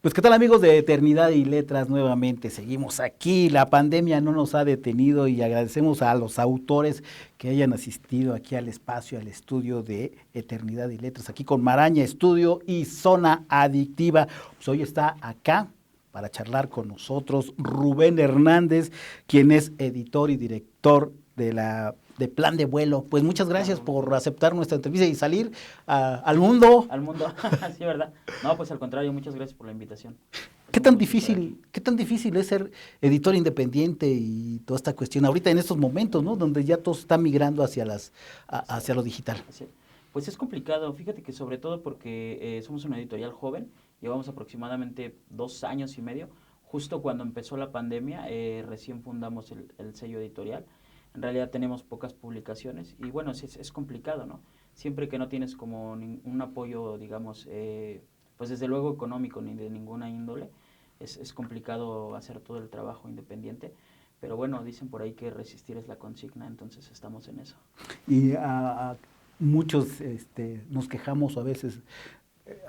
Pues qué tal amigos de Eternidad y Letras, nuevamente seguimos aquí, la pandemia no nos ha detenido y agradecemos a los autores que hayan asistido aquí al espacio, al estudio de Eternidad y Letras, aquí con Maraña Estudio y Zona Adictiva. Pues hoy está acá para charlar con nosotros Rubén Hernández, quien es editor y director de Plan de Vuelo. Pues muchas Plan de gracias vuelo. por aceptar nuestra entrevista y salir al mundo. Al mundo, sí, ¿verdad? No, pues al contrario, muchas gracias por la invitación. Es ¿Qué un tan gusto estar aquí. difícil, qué tan difícil es ser editor independiente y toda esta cuestión ahorita en estos momentos, ¿no? Donde ya todo está migrando hacia lo digital. Así- Pues es complicado, fíjate que sobre todo porque somos una editorial joven, llevamos aproximadamente 2 años y medio, justo cuando empezó la pandemia, recién fundamos el sello editorial. En realidad tenemos pocas publicaciones y bueno, sí, es complicado, ¿no? Siempre que no tienes como un apoyo, digamos, pues desde luego económico ni de ninguna índole, es complicado hacer todo el trabajo independiente. Pero bueno, dicen por ahí que resistir es la consigna, entonces estamos en eso. Y muchos nos quejamos o a veces,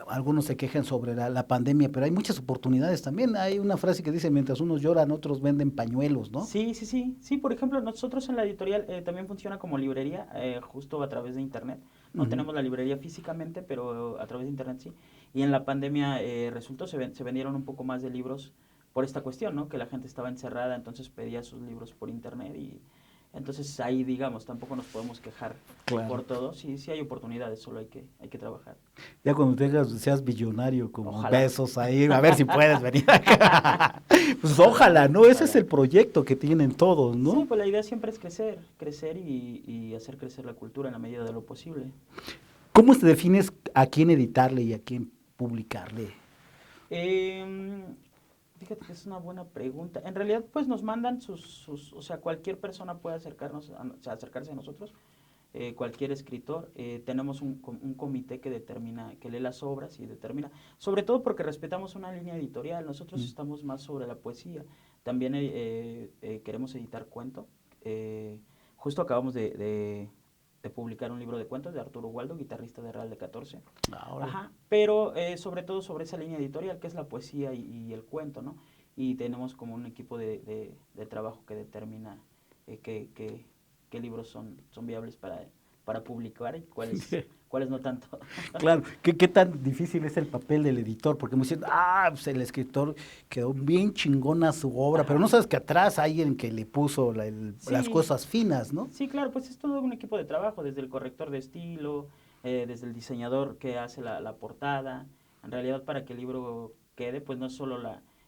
algunos se quejan sobre la pandemia, pero hay muchas oportunidades también. Hay una frase que dice, mientras unos lloran, otros venden pañuelos, ¿no? Sí, sí, sí. Sí, por ejemplo, nosotros en la editorial también funciona como librería, justo a través de internet. No Ujú. tenemos la librería físicamente, pero a través de internet sí. Y en la pandemia resultó, se vendieron un poco más de libros por esta cuestión, ¿no? Que la gente estaba encerrada, entonces pedía sus libros por internet y entonces ahí, digamos, tampoco nos podemos quejar Claro. por todo. Sí, sí hay oportunidades, solo hay que trabajar. Ya cuando seas billonario como Ojalá. Besos ahí, a ver si puedes venir acá. Pues ojalá, ¿no? Ese es Ojalá. el proyecto que tienen todos, Sí, ¿no? pues la idea siempre es crecer, crecer y hacer crecer la cultura en la medida de lo posible. ¿Cómo te defines a quién editarle y a quién publicarle? Em, Fíjate que es una buena pregunta. En realidad, pues nos mandan o sea, cualquier persona puede o sea, acercarse a nosotros, cualquier escritor. Tenemos un comité que determina, que lee las obras y determina, sobre todo porque respetamos una línea editorial. Nosotros Mm. estamos más sobre la poesía. También queremos editar cuento. Eh, Justo acabamos de publicar un libro de cuentos de Arturo Waldo, guitarrista de Real de 14. Ahora. Ajá, pero sobre todo sobre esa línea editorial que es la poesía y el cuento, ¿no? Y tenemos como un equipo de trabajo que determina qué libros son viables para publicar y cuáles no tanto. Claro, ¿qué tan difícil es el papel del editor? Porque me dicen, pues el escritor quedó bien chingona su obra, pero no Ajá, sabes que atrás hay alguien que le puso las sí, cosas finas, ¿no? sí, claro, pues es todo un equipo de trabajo, desde el corrector de estilo, desde el diseñador que hace la portada. En realidad, para que el libro quede, pues no es solo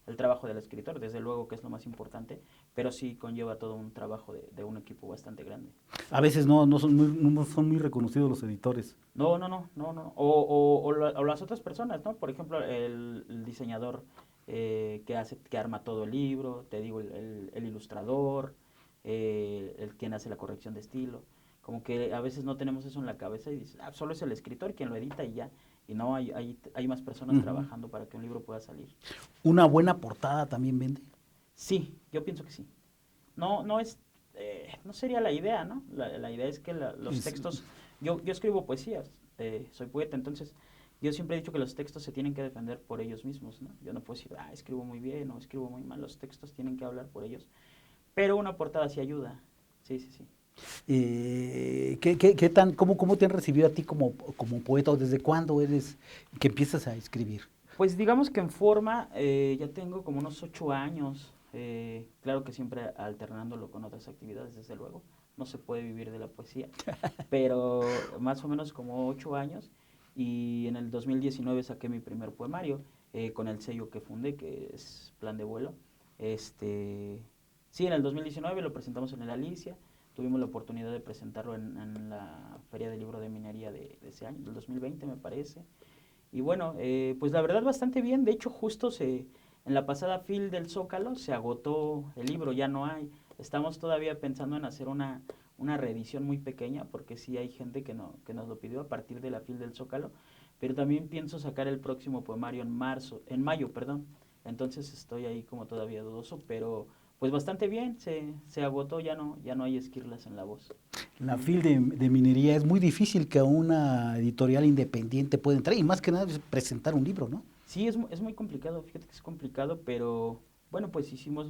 el trabajo del escritor, desde luego que es lo más importante, pero sí conlleva todo un trabajo de un equipo bastante grande. A veces no son muy reconocidos los editores. No, no, no, no, no. O las otras personas, ¿no? Por ejemplo, el diseñador que arma todo el libro, te digo, el ilustrador, el quien hace la corrección de estilo. Como que a veces no tenemos eso en la cabeza y dices, solo es el escritor quien lo edita y ya. Y no, hay más personas Ujú. trabajando para que un libro pueda salir. Una buena portada también vende. Sí, yo pienso que sí. No, no sería la idea, ¿no? La idea es que los Es- textos, yo escribo poesías, soy poeta, entonces yo siempre he dicho que los textos se tienen que defender por ellos mismos, ¿no? Yo no puedo decir, escribo muy bien o escribo muy mal, los textos tienen que hablar por ellos, pero una portada sí ayuda, sí, sí, sí. ¿Cómo te han recibido a ti como poeta o desde cuándo eres que empiezas a escribir? Pues digamos que en forma ya tengo como unos 8 años, claro que siempre alternándolo con otras actividades, desde luego, no se puede vivir de la poesía, pero más o menos como 8 años y en el 2019 saqué mi primer poemario con el sello que fundé, que es Plan de Vuelo. Este, sí, en el 2019 lo presentamos en el Alicia, tuvimos la oportunidad de presentarlo en la Feria del Libro de Minería de ese año, del 2020 me parece. Y bueno, pues la verdad bastante bien. De hecho, en la pasada FIL del Zócalo se agotó el libro, ya no hay. Estamos todavía pensando en hacer una reedición muy pequeña, porque sí hay gente que nos lo pidió a partir de la FIL del Zócalo. Pero también pienso sacar el próximo poemario en mayo, perdón. Entonces estoy ahí como todavía dudoso, pero pues bastante bien, se agotó, ya no hay esquirlas en la voz. La fil de minería es muy difícil que una editorial independiente pueda entrar y más que nada es presentar un libro, ¿no? Sí, es muy complicado, fíjate que es complicado, pero bueno, pues hicimos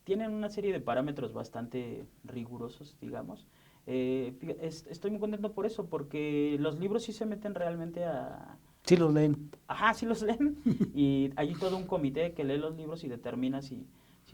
tienen una serie de parámetros bastante rigurosos, digamos. Estoy muy contento por eso, porque los libros sí se meten realmente a... Sí los leen. Ajá, sí los leen, y hay todo un comité que lee los libros y determina si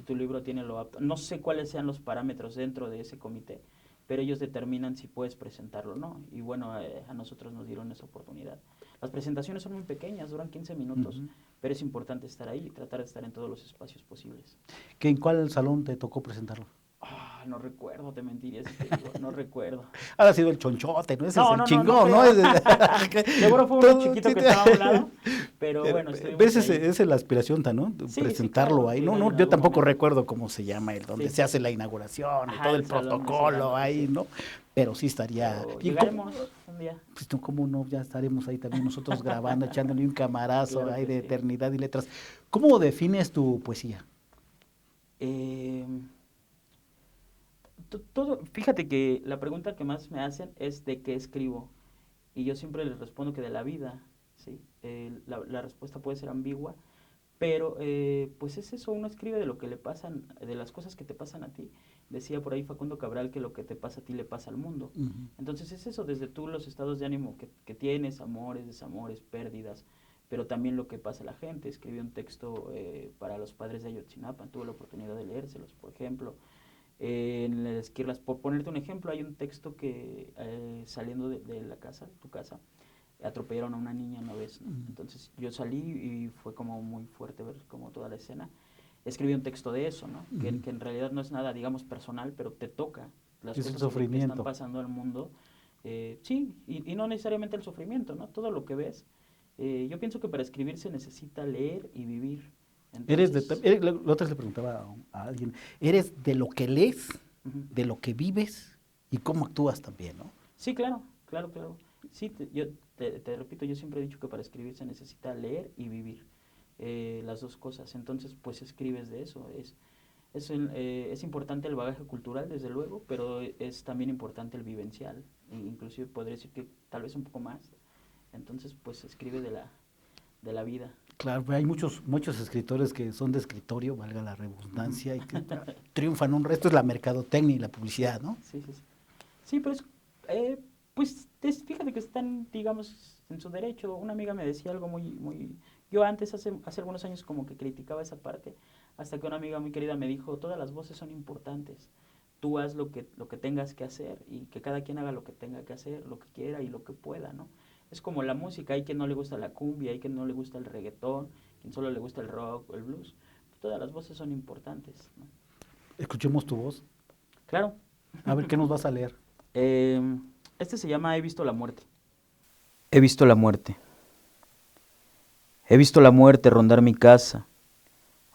tu libro tiene lo apto. No sé cuáles sean los parámetros dentro de ese comité, pero ellos determinan si puedes presentarlo o no. Y bueno, a nosotros nos dieron esa oportunidad. Las presentaciones son muy pequeñas, duran 15 minutos, pero es importante estar ahí y tratar de estar en todos los espacios posibles. ¿En cuál salón te tocó presentarlo? No recuerdo, te mentiría si te digo, no recuerdo. Ahora ha sido el chonchote, ¿no? Ese es No, el no, no, no chingón, ¿no? creo. Seguro fue uno chiquito Sí, que estaba a un lado, pero bueno, pero estuvimos ahí. esa es la aspiración, ¿no? Sí, sí, Presentarlo claro, ahí. No, llegar en no, yo algún tampoco momento. recuerdo cómo se llama el donde Sí. se hace la inauguración y Ajá, todo el el salón de protocolo cerámica, ahí, sí. ¿no? Pero sí estaría. Pero ¿Y cómo? llegaremos un día. Pues no, cómo no, ya estaremos ahí también nosotros grabando, echándole un camarazo Claro ahí que de sí. eternidad y letras. ¿Cómo defines tu poesía? Eh, todo, fíjate que la pregunta que más me hacen es de qué escribo. Y yo siempre les respondo que de la vida, ¿sí? La respuesta puede ser ambigua, pero pues es eso, uno escribe de lo que le pasan, de las cosas que te pasan a ti. Decía por ahí Facundo Cabral que lo que te pasa a ti le pasa al mundo. Entonces es eso, desde tú los estados de ánimo que tienes, amores, desamores, pérdidas, pero también lo que pasa a la gente. Escribí un texto para los padres de Ayotzinapa, tuve la oportunidad de leérselos, por ejemplo. En las Esquirlas, por ponerte un ejemplo, hay un texto que saliendo de la casa, tu casa, atropellaron a una niña una vez, ¿no? Entonces yo salí y fue como muy fuerte ver como toda la escena. Escribí un texto de eso, ¿no? Que en realidad no es nada, digamos, personal, pero te toca las Es el cosas que están sufrimiento. pasando al mundo. Sí, y no necesariamente el sufrimiento, ¿no? Todo lo que ves. Yo pienso que para escribir se necesita leer y vivir. Entonces, La otra vez le preguntaba a alguien, ¿eres de lo que lees, de lo que vives y cómo actúas también, ¿no? sí, claro, claro, claro. Sí, yo te repito, yo siempre he dicho que para escribir se necesita leer y vivir, las dos cosas. Entonces, pues escribes de eso. Es importante el bagaje cultural, desde luego, pero es también importante el vivencial. Inclusive podría decir que tal vez un poco más. Entonces, pues escribe de la vida. Claro, hay muchos escritores que son de escritorio, valga la redundancia, y que triunfan un resto, es la mercadotecnia y la Sí, publicidad, ¿no? sí, sí, sí. Sí, pero pues fíjate que están, digamos, en su derecho. Una amiga me decía algo muy... Yo antes, hace algunos años, como que criticaba esa parte, hasta que una amiga muy querida me dijo, todas las voces son importantes. Tú haz lo que tengas que hacer y que cada quien haga lo que tenga que hacer, lo que quiera y lo que pueda, ¿no? Es como la música, hay quien no le gusta la cumbia, hay quien no le gusta el reggaetón, quien solo le gusta el rock o el blues. Todas las voces son importantes, ¿no? Escuchemos tu voz. Claro. A ver, ¿qué nos vas a leer? Este se llama He visto la muerte. He visto la muerte. He visto la muerte rondar mi casa,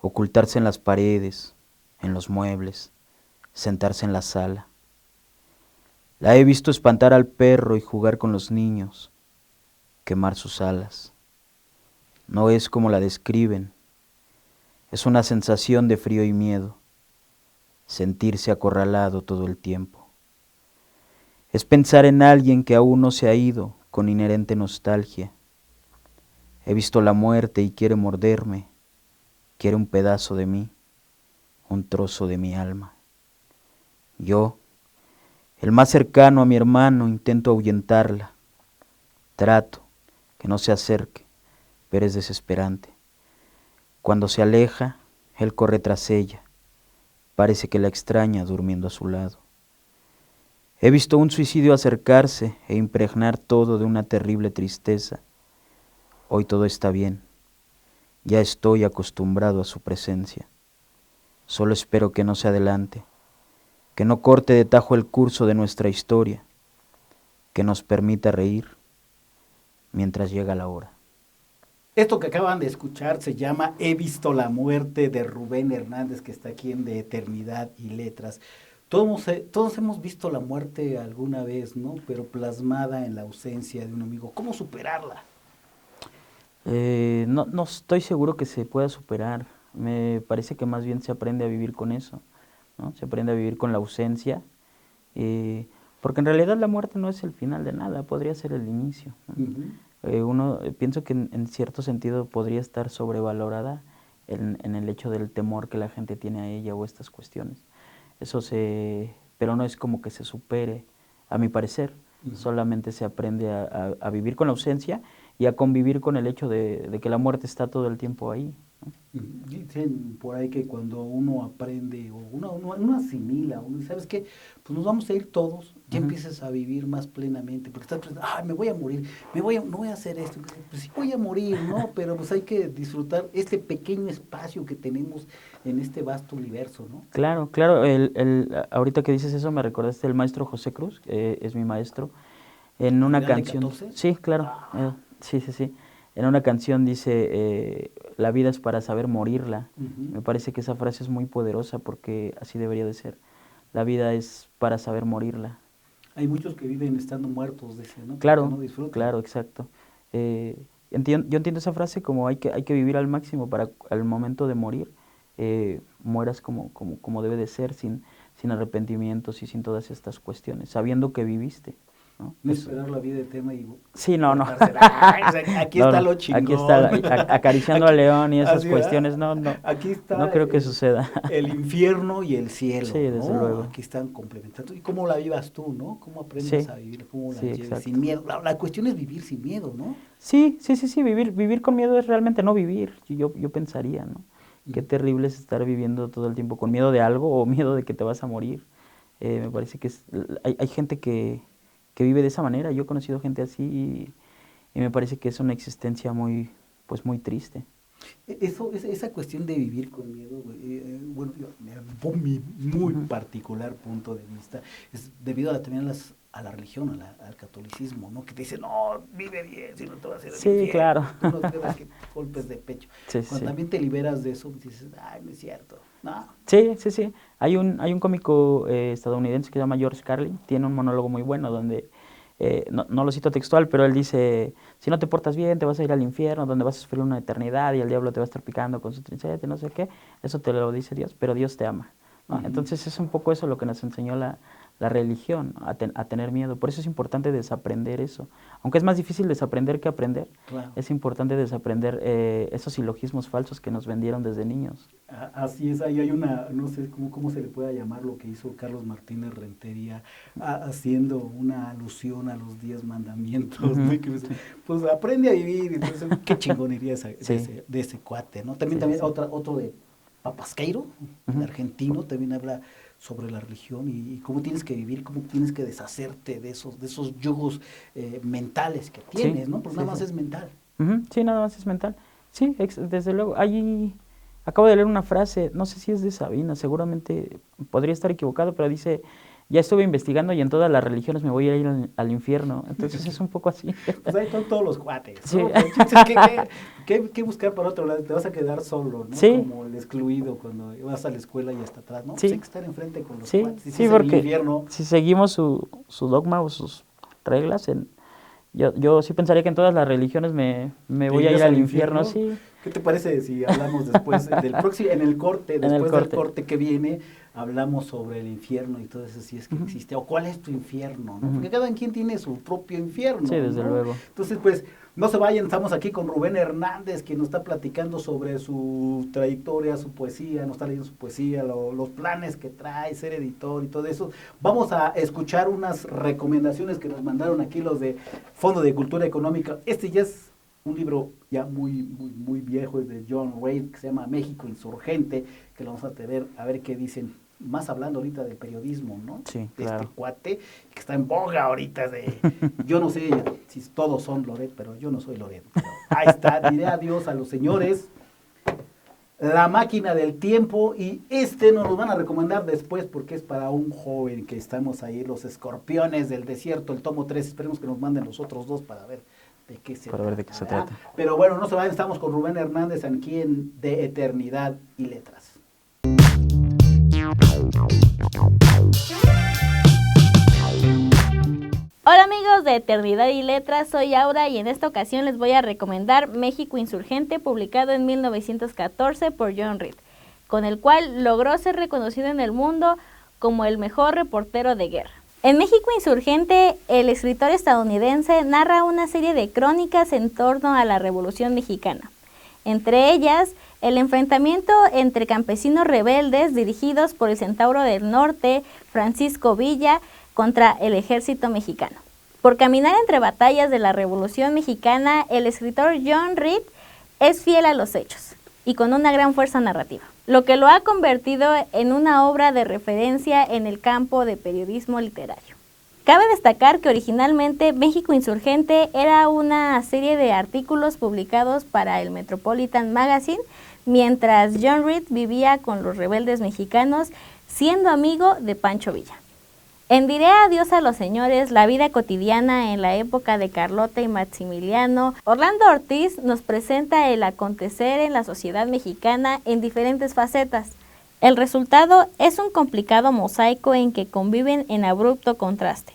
ocultarse en las paredes, en los muebles, sentarse en la sala. La he visto espantar al perro y jugar con los niños, quemar sus alas. No es como la describen, es una sensación de frío y miedo, sentirse acorralado todo el tiempo. Es pensar en alguien que aún no se ha ido con inherente nostalgia. He visto la muerte y quiere morderme, quiere un pedazo de mí, un trozo de mi alma. Yo, el más cercano a mi hermano, intento ahuyentarla. Trato que no se acerque, pero es desesperante. Cuando se aleja, él corre tras ella. Parece que la extraña durmiendo a su lado. He visto un suicidio acercarse e impregnar todo de una terrible tristeza. Hoy todo está bien. Ya estoy acostumbrado a su presencia. Solo espero que no se adelante, que no corte de tajo el curso de nuestra historia, que nos permita reír mientras llega la hora. Esto que acaban de escuchar se llama He visto la muerte de Rubén Hernández, que está aquí en De Eternidad y Letras. Todos hemos visto la muerte alguna vez, ¿no? Pero plasmada en la ausencia de un amigo. ¿Cómo superarla? No estoy seguro que se pueda superar. Me parece que más bien se aprende a vivir con eso, ¿no? Se aprende a vivir con la ausencia, porque en realidad la muerte no es el final de nada, podría ser el inicio, ¿no? Pienso que en cierto sentido podría estar sobrevalorada en el hecho del temor que la gente tiene a ella o estas cuestiones. Pero no es como que se supere, a mi parecer. Solamente se aprende a vivir con la ausencia y a convivir con el hecho de que la muerte está todo el tiempo ahí, ¿no? Dicen por ahí que cuando uno aprende o uno asimila, uno dice, ¿sabes qué? Pues nos vamos a ir todos, ya empiezas a vivir más plenamente, porque estás pensando, me voy a morir, no voy a hacer esto, pues sí voy a morir, ¿no? Pero pues hay que disfrutar este pequeño espacio que tenemos en este vasto universo, ¿no? Claro, ahorita que dices eso me recordaste el maestro José Cruz, es mi maestro, en una canción. ¿De 14? Sí, claro, sí. En una canción dice, la vida es para saber morirla. Me parece que esa frase es muy poderosa porque así debería de ser. La vida es para saber morirla. Hay muchos que viven estando muertos, dicen, ¿no? Claro, Que no disfrutan. claro, exacto. Yo entiendo esa frase como hay que vivir al máximo para al momento de morir, mueras como debe de ser, sin arrepentimientos y sin todas estas cuestiones, sabiendo que viviste, ¿no? No esperar la vida eterna y... Sí, no. Aquí está lo chingón. Aquí está acariciando al león y esas cuestiones, no. Aquí está no creo que suceda. El infierno y el cielo, sí, desde luego. Aquí están complementando. ¿Y cómo la vivas tú, no? ¿Cómo aprendes a vivir? ¿Cómo la lleves exacto. sin miedo? La cuestión es vivir sin miedo, ¿no? Sí. Vivir con miedo es realmente no vivir, yo pensaría, ¿no? Qué terrible es estar viviendo todo el tiempo con miedo de algo o miedo de que te vas a morir. Me parece que hay gente que vive de esa manera. Yo he conocido gente así y me parece que es una existencia muy triste. Esa cuestión de vivir con miedo, bueno, mi muy particular punto de vista es debido también a la religión, al catolicismo, ¿no? Que te dicen, no, vive bien, si no te vas a ir al infierno. Claro. Tú no tienes que golpes de pecho. Cuando también te liberas de eso, dices, no es cierto. No. Sí. Hay un cómico estadounidense que se llama George Carlin, tiene un monólogo muy bueno donde, no lo cito textual, pero él dice, si no te portas bien, te vas a ir al infierno, donde vas a sufrir una eternidad y el diablo te va a estar picando con su trinchete, no sé qué. Eso te lo dice Dios, pero Dios te ama, ¿no? Entonces es un poco eso lo que nos enseñó la religión, a tener miedo. Por eso es importante desaprender eso. Aunque es más difícil desaprender que aprender, claro. Es importante desaprender esos silogismos falsos que nos vendieron desde niños. Así es, ahí hay una, no sé cómo se le pueda llamar lo que hizo Carlos Martínez Rentería, haciendo una alusión a los 10 mandamientos, ¿no? Pues aprende a vivir, entonces qué chingonería de ese cuate, ¿no? También otro de Papasqueiro, el argentino, también habla sobre la religión y cómo tienes que vivir, cómo tienes que deshacerte de esos yugos mentales que tienes, ¿no? Porque nada más es mental. Sí, nada más es mental. Sí, desde luego. Acabo de leer una frase, no sé si es de Sabina, seguramente podría estar equivocado, pero dice, ya estuve investigando y en todas las religiones me voy a ir al infierno. Entonces es un poco así. Pues ahí están todos los cuates, ¿no? Sí. ¿Qué buscar para otro lado? Te vas a quedar solo, ¿no? Sí. Como el excluido cuando vas a la escuela y hasta atrás, ¿no? Sí. Pues hay que estar enfrente con los cuates. Sí, porque si seguimos su dogma o sus reglas, yo sí pensaría que en todas las religiones me voy a ir al infierno, sí. ¿Qué te parece si hablamos después del próximo, del corte que viene, hablamos sobre el infierno y todo eso, si es que existe, o cuál es tu infierno, ¿no? Porque cada quien tiene su propio infierno. Sí, desde luego. Entonces, pues, no se vayan, estamos aquí con Rubén Hernández, que nos está platicando sobre su trayectoria, su poesía, nos está leyendo su poesía, los planes que trae, ser editor y todo eso. Vamos a escuchar unas recomendaciones que nos mandaron aquí los de Fondo de Cultura Económica. Este ya es un libro ya muy viejo, es de John Reid, que se llama México Insurgente, que lo vamos a tener, a ver qué dicen, más hablando ahorita del periodismo, ¿no? Sí, de claro. Este cuate, que está en boga ahorita yo no sé si todos son Loret, pero yo no soy Loret. Ahí está, diré adiós a los señores, La Máquina del Tiempo, y nos lo van a recomendar después porque es para un joven que estamos ahí, Los Escorpiones del Desierto, el tomo 3, esperemos que nos manden los otros dos para ver de qué se trata. Pero bueno, no se vayan, estamos con Rubén Hernández aquí De Eternidad y Letras. Hola amigos de Eternidad y Letras, soy Aura y en esta ocasión les voy a recomendar México Insurgente, publicado en 1914 por John Reid, con el cual logró ser reconocido en el mundo como el mejor reportero de guerra. En México Insurgente, el escritor estadounidense narra una serie de crónicas en torno a la Revolución Mexicana. Entre ellas, el enfrentamiento entre campesinos rebeldes dirigidos por el Centauro del Norte, Francisco Villa, contra el ejército mexicano. Por caminar entre batallas de la Revolución Mexicana, el escritor John Reed es fiel a los hechos y con una gran fuerza narrativa, lo que lo ha convertido en una obra de referencia en el campo de periodismo literario. Cabe destacar que originalmente México Insurgente era una serie de artículos publicados para el Metropolitan Magazine, mientras John Reed vivía con los rebeldes mexicanos, siendo amigo de Pancho Villa. En Diré adiós a los señores, la vida cotidiana en la época de Carlota y Maximiliano, Orlando Ortiz nos presenta el acontecer en la sociedad mexicana en diferentes facetas. El resultado es un complicado mosaico en que conviven en abrupto contraste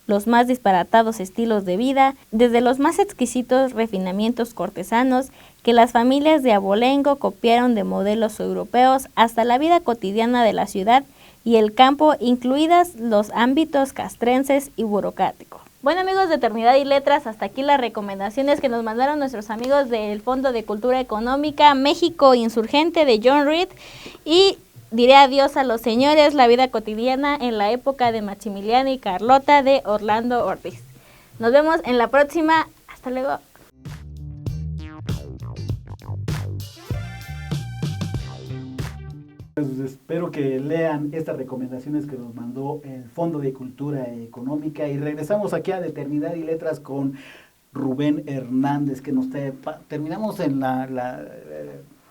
los más disparatados estilos de vida, desde los más exquisitos refinamientos cortesanos que las familias de abolengo copiaron de modelos europeos, hasta la vida cotidiana de la ciudad y el campo, incluidas los ámbitos castrenses y burocráticos. Bueno, amigos de Eternidad y Letras, hasta aquí las recomendaciones que nos mandaron nuestros amigos del Fondo de Cultura Económica México Insurgente de John Reed, y Diré adiós a los señores, la vida cotidiana en la época de Maximiliano y Carlota de Orlando Ortiz. Nos vemos en la próxima. Hasta luego. Pues espero que lean estas recomendaciones que nos mandó el Fondo de Cultura Económica, y regresamos aquí a Eternidad y Letras con Rubén Hernández, que nos terminamos en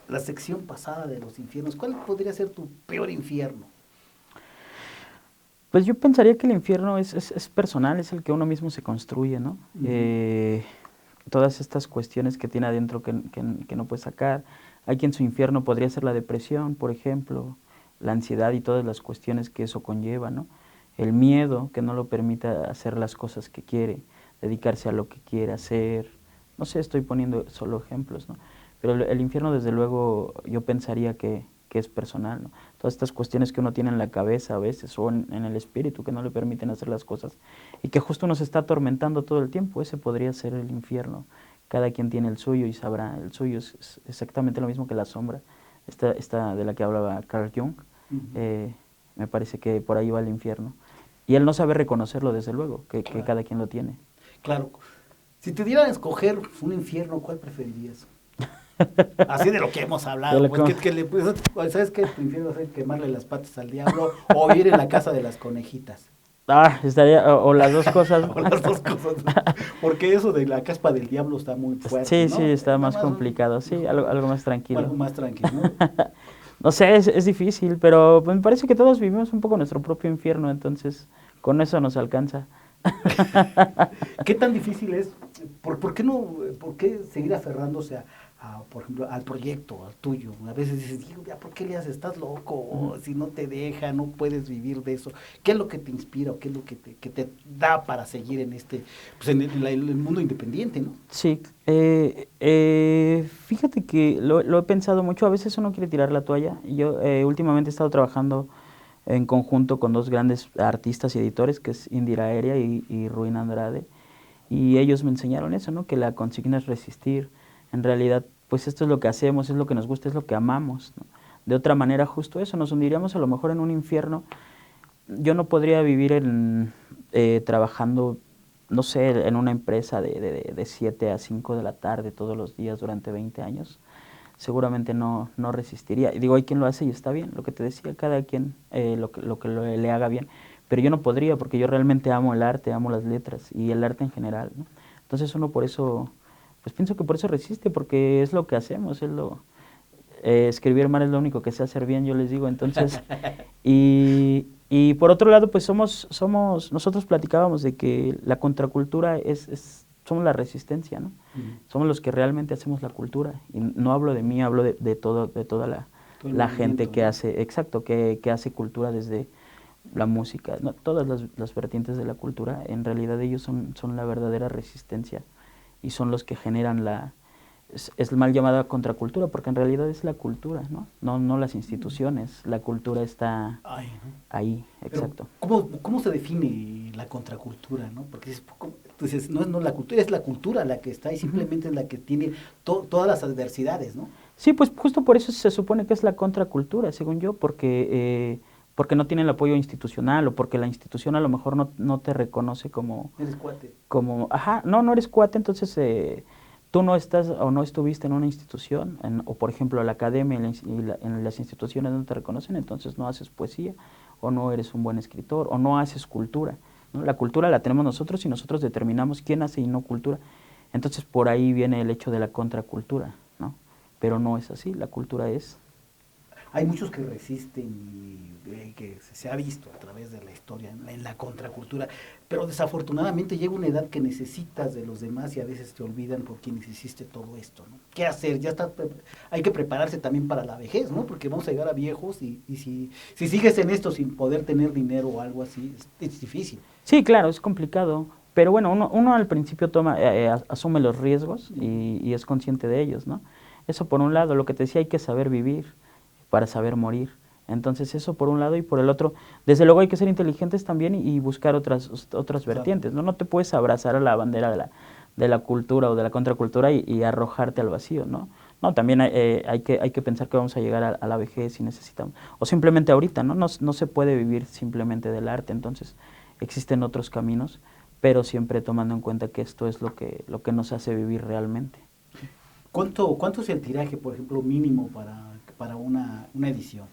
la sección pasada de los infiernos. ¿Cuál podría ser tu peor infierno? Pues yo pensaría que el infierno es personal, es el que uno mismo se construye, ¿no? Uh-huh. Todas estas cuestiones que tiene adentro que no puede sacar. Hay quien su infierno podría ser la depresión, por ejemplo, la ansiedad y todas las cuestiones que eso conlleva, ¿no? El miedo que no lo permita hacer las cosas que quiere, dedicarse a lo que quiere hacer. No sé, estoy poniendo solo ejemplos, ¿no? Pero el infierno, desde luego, yo pensaría que es personal, ¿no? Todas estas cuestiones que uno tiene en la cabeza a veces, o en el espíritu, que no le permiten hacer las cosas, y que justo uno se está atormentando todo el tiempo, ese podría ser el infierno. Cada quien tiene el suyo y sabrá, el suyo es exactamente lo mismo que la sombra, esta de la que hablaba Carl Jung. Uh-huh. Me parece que por ahí va el infierno. Y él no sabe reconocerlo, desde luego, que cada quien lo tiene. Claro. Si te dieran a escoger un infierno, ¿cuál preferirías? Así de lo que hemos hablado, pues, ¿sabes qué? Tu infierno es quemarle las patas al diablo o vivir en la casa de las conejitas. Estaría, o las dos cosas. O las dos cosas, porque eso de la caspa del diablo está muy fuerte, sí, ¿no? Sí, está más complicado, sí, algo más tranquilo. Algo más tranquilo, ¿no? No sé, es difícil, pero me parece que todos vivimos un poco nuestro propio infierno, entonces con eso nos alcanza. ¿Qué tan difícil es? ¿Por qué seguir aferrándose por ejemplo, al proyecto, al tuyo? A veces dices, ¿por qué le haces? ¿Estás loco? Uh-huh. Si no te deja, no puedes vivir de eso. ¿Qué es lo que te inspira o qué es lo que te da para seguir en el mundo independiente, ¿no? Sí, fíjate que lo he pensado mucho. A veces uno quiere tirar la toalla. Yo últimamente he estado trabajando en conjunto con dos grandes artistas y editores, que es Indira Aérea y Ruin Andrade, y ellos me enseñaron eso, ¿no? Que la consigna es resistir. En realidad, pues esto es lo que hacemos, es lo que nos gusta, es lo que amamos, ¿no? De otra manera, justo eso, nos hundiríamos a lo mejor en un infierno. Yo no podría vivir trabajando, no sé, en una empresa de 7 a 5 de la tarde todos los días durante 20 años. Seguramente no resistiría. Y digo, hay quien lo hace y está bien, lo que te decía, cada quien lo que le haga bien. Pero yo no podría, porque yo realmente amo el arte, amo las letras y el arte en general, ¿no? Entonces uno por eso, pues pienso que por eso resiste, porque es lo que hacemos, escribir mal es lo único que sé hacer bien, yo les digo. Entonces, y por otro lado, pues nosotros platicábamos de que la contracultura somos la resistencia, ¿no? Uh-huh. Somos los que realmente hacemos la cultura. Y no hablo de mí, hablo de toda la gente que hace, exacto, que hace cultura, desde la música, no, todas las vertientes de la cultura. En realidad ellos son la verdadera resistencia y son los que generan es mal llamada contracultura, porque en realidad es la cultura, ¿no? No las instituciones, la cultura está Ay, ¿no? ahí, Pero, exacto. ¿cómo se define la contracultura, no? Porque tú dices, no es la cultura, es la cultura la que está y simplemente es la que tiene todas las adversidades, ¿no? Sí, pues justo por eso se supone que es la contracultura, según yo, porque no tiene el apoyo institucional o porque la institución a lo mejor no te reconoce Eres cuate. ajá, no eres cuate, entonces tú no estás o no estuviste en una institución, o por ejemplo la academia en las instituciones no te reconocen, entonces no haces poesía, o no eres un buen escritor, o no haces cultura, ¿no? La cultura la tenemos nosotros y nosotros determinamos quién hace y no cultura. Entonces por ahí viene el hecho de la contracultura, ¿no? Pero no es así, la cultura es... Hay muchos que resisten y que se ha visto a través de la historia en la contracultura, pero desafortunadamente llega una edad que necesitas de los demás y a veces te olvidan por quienes hiciste todo esto, ¿no? ¿Qué hacer? Hay que prepararse también para la vejez, ¿no? Porque vamos a llegar a viejos y si sigues en esto sin poder tener dinero o algo así, es difícil. Sí, claro, es complicado, pero bueno, uno al principio asume los riesgos y es consciente de ellos, ¿no? Eso por un lado, lo que te decía, hay que saber vivir para saber morir. Entonces eso por un lado y por el otro, desde luego hay que ser inteligentes también y buscar otras vertientes, ¿no? No te puedes abrazar a la bandera de la cultura o de la contracultura y arrojarte al vacío, ¿no? No, también hay que pensar que vamos a llegar a la vejez y necesitamos, o simplemente ahorita, ¿no? No se puede vivir simplemente del arte, entonces existen otros caminos, pero siempre tomando en cuenta que esto es lo que nos hace vivir realmente. ¿Cuánto es el tiraje, por ejemplo, mínimo para una edición?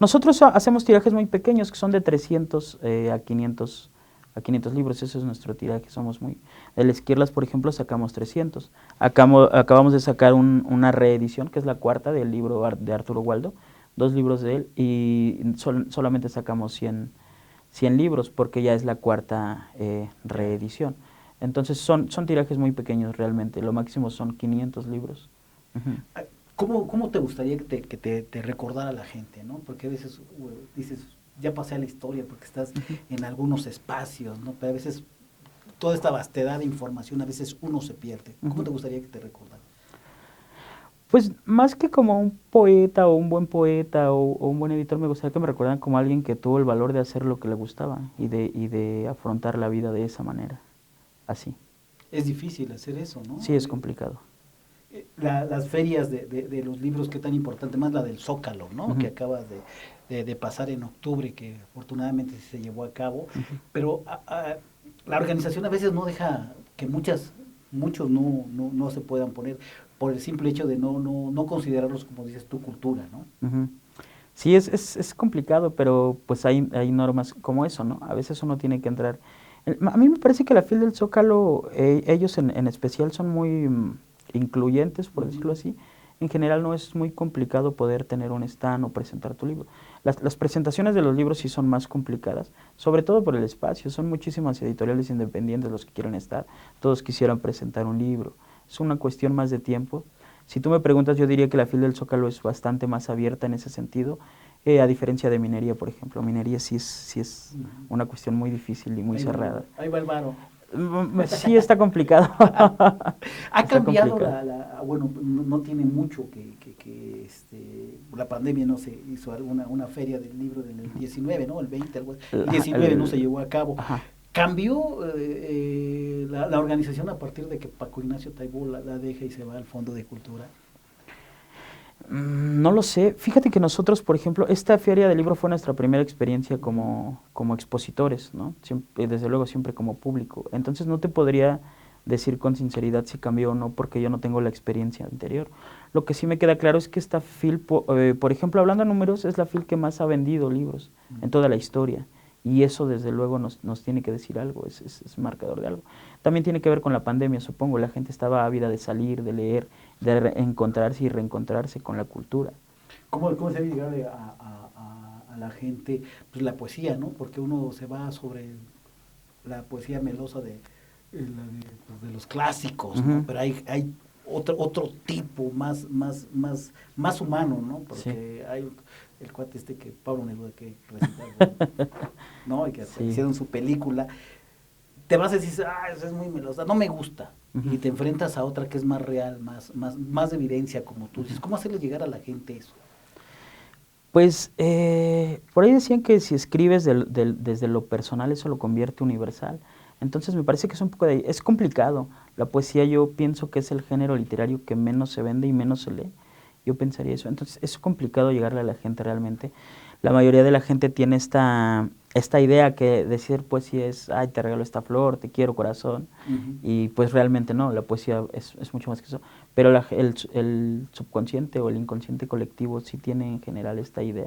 Nosotros hacemos tirajes muy pequeños, que son de 300 a 500 libros, ese es nuestro tiraje, somos muy... El Esquirlas, por ejemplo, sacamos 300. Acabamos de sacar una reedición, que es la cuarta del libro de Arturo Waldo, 2 libros de él, y solamente sacamos 100 libros, porque ya es la cuarta reedición. Entonces son tirajes muy pequeños realmente, lo máximo son 500 libros. Uh-huh. ¿Cómo te gustaría que te recordara la gente, ¿no? Porque a veces dices, ya pasé a la historia porque estás en algunos espacios, ¿no? Pero a veces toda esta vastedad de información, a veces uno se pierde. ¿Cómo te gustaría que te recordara? Pues más que como un poeta o un buen poeta o un buen editor, me gustaría que me recordaran como alguien que tuvo el valor de hacer lo que le gustaba y de afrontar la vida de esa manera, así. Es difícil hacer eso, ¿no? Sí, es complicado. Las ferias de los libros, qué tan importante, más la del Zócalo, ¿no? Uh-huh. Que acabas de pasar en octubre, que afortunadamente se llevó a cabo, pero la organización a veces no deja que muchos no se puedan poner por el simple hecho de no considerarlos, como dices tú, cultura, ¿no? Uh-huh. Sí, es complicado, pero pues hay normas como eso, ¿no? A veces uno tiene que entrar. A mí me parece que la FIL del Zócalo, ellos en especial son muy incluyentes, por decirlo así. En general no es muy complicado poder tener un stand o presentar tu libro. Las presentaciones de los libros sí son más complicadas, sobre todo por el espacio. Son muchísimas editoriales independientes los que quieren estar. Todos quisieran presentar un libro. Es una cuestión más de tiempo. Si tú me preguntas, yo diría que la FIL del Zócalo es bastante más abierta en ese sentido, a diferencia de minería, por ejemplo. Minería sí es una cuestión muy difícil y muy cerrada. Ahí va el varo. Sí, está complicado. Ha cambiado bueno, no tiene mucho que la pandemia no se hizo una feria del libro del 19, ¿no? El 20, el 19 no se llevó a cabo. Ajá. ¿Cambió la organización a partir de que Paco Ignacio Taibo la deja y se va al Fondo de Cultura? No lo sé. Fíjate que nosotros, por ejemplo, esta feria del libro fue nuestra primera experiencia como expositores, ¿no? Desde luego siempre como público. Entonces no te podría decir con sinceridad si cambió o no, porque yo no tengo la experiencia anterior. Lo que sí me queda claro es que esta FIL, por ejemplo, hablando de números, es la FIL que más ha vendido libros en toda la historia. Y eso desde luego nos tiene que decir algo, es marcador de algo. También tiene que ver con la pandemia, supongo. La gente estaba ávida de salir, de leer, de encontrarse y reencontrarse con la cultura. ¿Cómo se debe llegar a la gente? Pues la poesía, ¿no? Porque uno se va sobre la poesía melosa de los clásicos, ¿no? Uh-huh. Pero hay otro tipo más humano, ¿no? Porque sí. Hay el cuate que Pablo Neruda que recitar, ¿no? Y que hicieron su película. Te vas a decir, eso es muy melosa, no me gusta. y te enfrentas a otra que es más real, más de evidencia, como tú dices. ¿Cómo hacerle llegar a la gente eso? Pues por ahí decían que si escribes desde lo personal eso lo convierte universal. Entonces me parece que es un poco es complicado. La poesía yo pienso que es el género literario que menos se vende y menos se lee. Yo pensaría eso. Entonces es complicado llegarle a la gente realmente. La mayoría de la gente tiene esta idea que decir poesía es, ay, te regalo esta flor, te quiero corazón. Y pues realmente no, la poesía es mucho más que eso. Pero el subconsciente o el inconsciente colectivo sí tiene en general esta idea.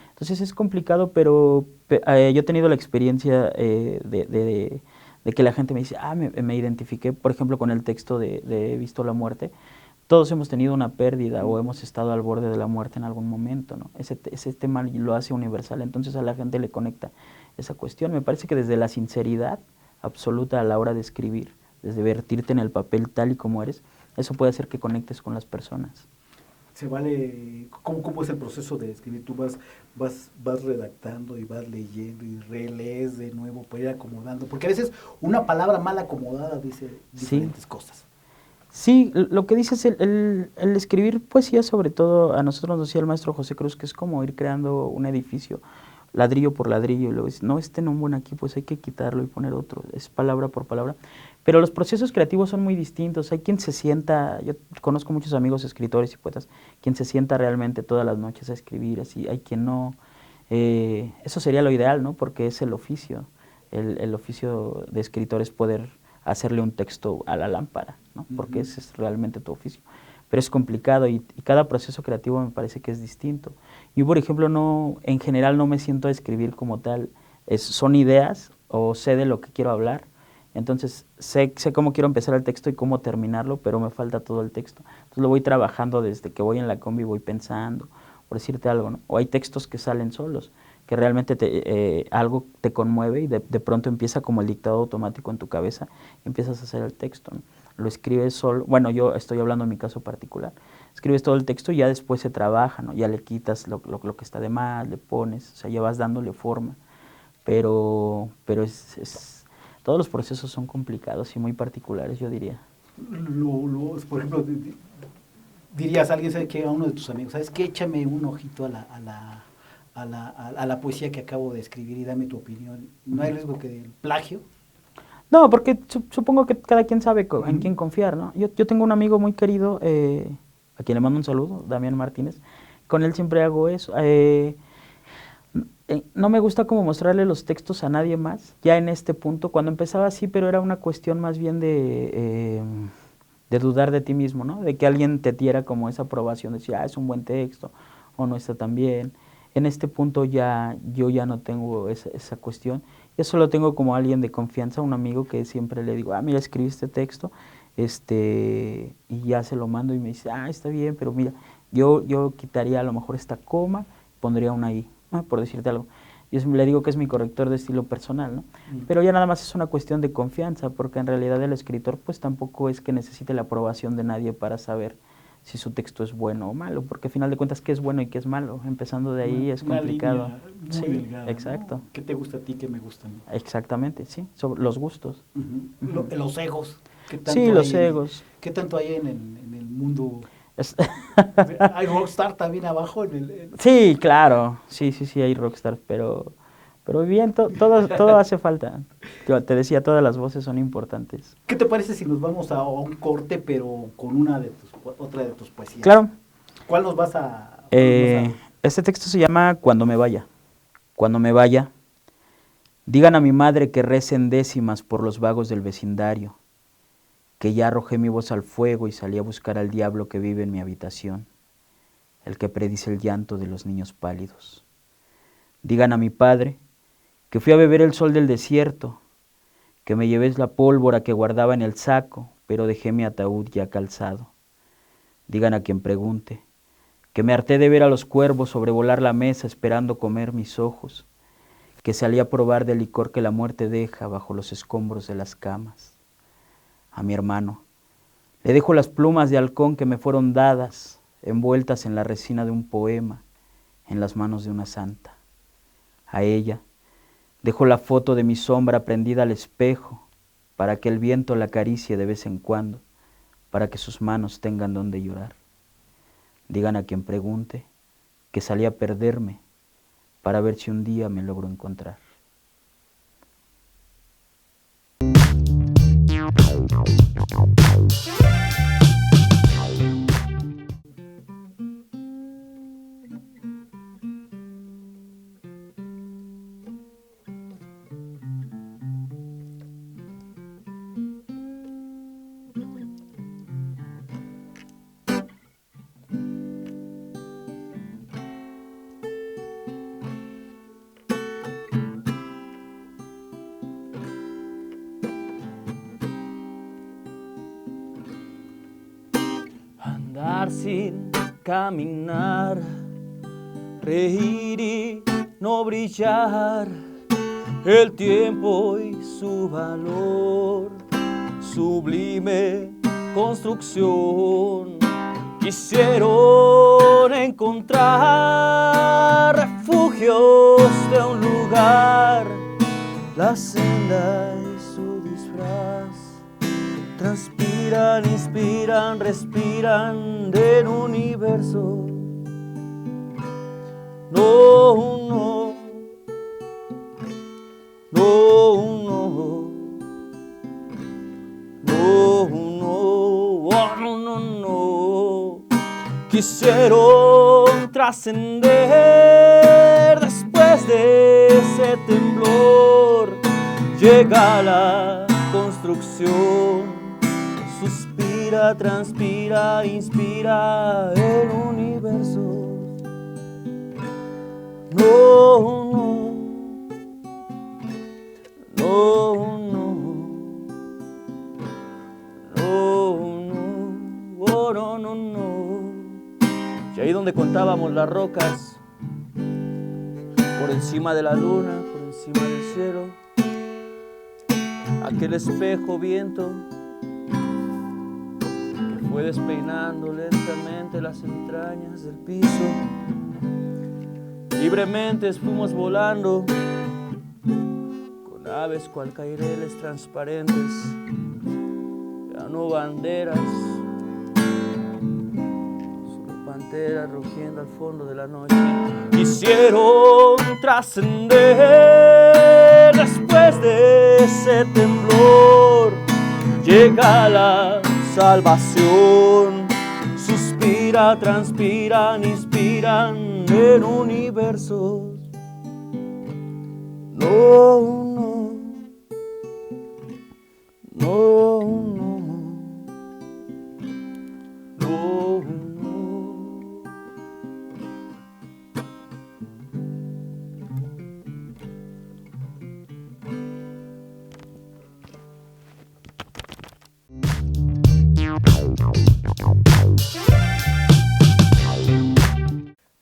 Entonces es complicado, pero yo he tenido la experiencia de que la gente me dice, me identifiqué, por ejemplo, con el texto de He visto la muerte. Todos hemos tenido una pérdida o hemos estado al borde de la muerte en algún momento, ¿no? Ese tema lo hace universal, entonces a la gente le conecta esa cuestión. Me parece que desde la sinceridad absoluta a la hora de escribir, desde vertirte en el papel tal y como eres, eso puede hacer que conectes con las personas. Se vale, ¿cómo es el proceso de escribir? Tú vas redactando y vas leyendo y relees de nuevo para ir acomodando, porque a veces una palabra mal acomodada dice diferentes cosas. Sí, lo que dices, el escribir poesía, sobre todo a nosotros nos decía el maestro José Cruz, que es como ir creando un edificio, ladrillo por ladrillo, y luego dices, no, no bueno aquí, pues hay que quitarlo y poner otro, es palabra por palabra. Pero los procesos creativos son muy distintos, hay quien se sienta, yo conozco muchos amigos escritores y poetas, quien se sienta realmente todas las noches a escribir, así, hay quien no, eso sería lo ideal, ¿no? Porque es el oficio de escritor es poder hacerle un texto a la lámpara, ¿no? Porque ese es realmente tu oficio. Pero es complicado y cada proceso creativo me parece que es distinto. Yo, por ejemplo, en general no me siento a escribir como tal. Son ideas o sé de lo que quiero hablar. Entonces sé cómo quiero empezar el texto y cómo terminarlo, pero me falta todo el texto. Entonces lo voy trabajando desde que voy en la combi, voy pensando, por decirte algo, ¿no? O hay textos que salen solos, que realmente algo te conmueve y de pronto empieza como el dictado automático en tu cabeza y empiezas a hacer el texto, ¿no? Lo escribes solo, bueno, yo estoy hablando en mi caso particular, escribes todo el texto y ya después se trabaja, ¿no? Ya le quitas lo que está de más, le pones, o sea, ya vas dándole forma, pero todos los procesos son complicados y muy particulares, yo diría. Por ejemplo, dirías a alguien, ¿sabes qué? A uno de tus amigos, ¿sabes qué? Échame un ojito a la poesía que acabo de escribir y dame tu opinión. ¿No hay riesgo que del plagio? No, porque supongo que cada quien sabe en quién confiar, ¿no? Yo tengo un amigo muy querido, a quien le mando un saludo, Damián Martínez, con él siempre hago eso. No me gusta como mostrarle los textos a nadie más, ya en este punto, cuando empezaba así, pero era una cuestión más bien de dudar de ti mismo, ¿no? De que alguien te diera como esa aprobación, de decir, es un buen texto, o no está tan bien. En este punto yo ya no tengo esa cuestión. Yo solo tengo como alguien de confianza, un amigo que siempre le digo, mira, escribí este texto, y ya se lo mando y me dice, está bien, pero mira, yo quitaría a lo mejor esta coma, pondría una I, por decirte algo. Yo siempre le digo que es mi corrector de estilo personal, ¿no? Pero ya nada más es una cuestión de confianza, porque en realidad el escritor pues tampoco es que necesite la aprobación de nadie para saber si su texto es bueno o malo, porque al final de cuentas, ¿qué es bueno y qué es malo? Empezando de ahí es complicado. Muy delgada, exacto. ¿no? ¿Qué te gusta a ti, qué me gusta a mí? Exactamente, sí, sobre los gustos. Los egos. Sí, los egos. ¿Qué tanto hay en el mundo? ¿Hay rockstar también abajo? Sí, claro, sí, hay rockstar, pero bien, todo hace falta. Yo te decía, todas las voces son importantes. ¿Qué te parece si nos vamos a un corte, pero con otra de tus poesías? Claro. ¿Cuál nos vas a...? Este texto se llama Cuando me vaya. Cuando me vaya, digan a mi madre que recen décimas por los vagos del vecindario, que ya arrojé mi voz al fuego y salí a buscar al diablo que vive en mi habitación, el que predice el llanto de los niños pálidos. Digan a mi padre que fui a beber el sol del desierto, que me llevé la pólvora que guardaba en el saco, pero dejé mi ataúd ya calzado. Digan a quien pregunte que me harté de ver a los cuervos sobrevolar la mesa esperando comer mis ojos, que salí a probar del licor que la muerte deja bajo los escombros de las camas. A mi hermano le dejo las plumas de halcón que me fueron dadas, envueltas en la resina de un poema, en las manos de una santa. A ella dejo la foto de mi sombra prendida al espejo, para que el viento la acaricie de vez en cuando, para que sus manos tengan donde llorar. Digan a quien pregunte que salí a perderme para ver si un día me logro encontrar. Andar sin caminar, reír y no brillar, el tiempo y su valor, sublime construcción. Quisieron encontrar refugios de un lugar, la senda y su disfraz. Transpiran, inspiran, respiran del universo. No, no, no, no, no, no, oh, no, no, no. Quisieron trascender después de ese temblor. Llega la construcción. Suspira, transpira, inspira el universo. No, no, no, no, no, no, oh, no, no, no. Y ahí donde contábamos las rocas, por encima de la luna, por encima del cielo, aquel espejo viento fue despeinando lentamente las entrañas del piso. Libremente fuimos volando con aves cual caireles transparentes, ya no banderas, solo panteras rugiendo al fondo de la noche. Quisieron trascender después de ese temblor. Llega la salvación, suspira, transpiran, inspiran el universo. No, no, no, no, no, no.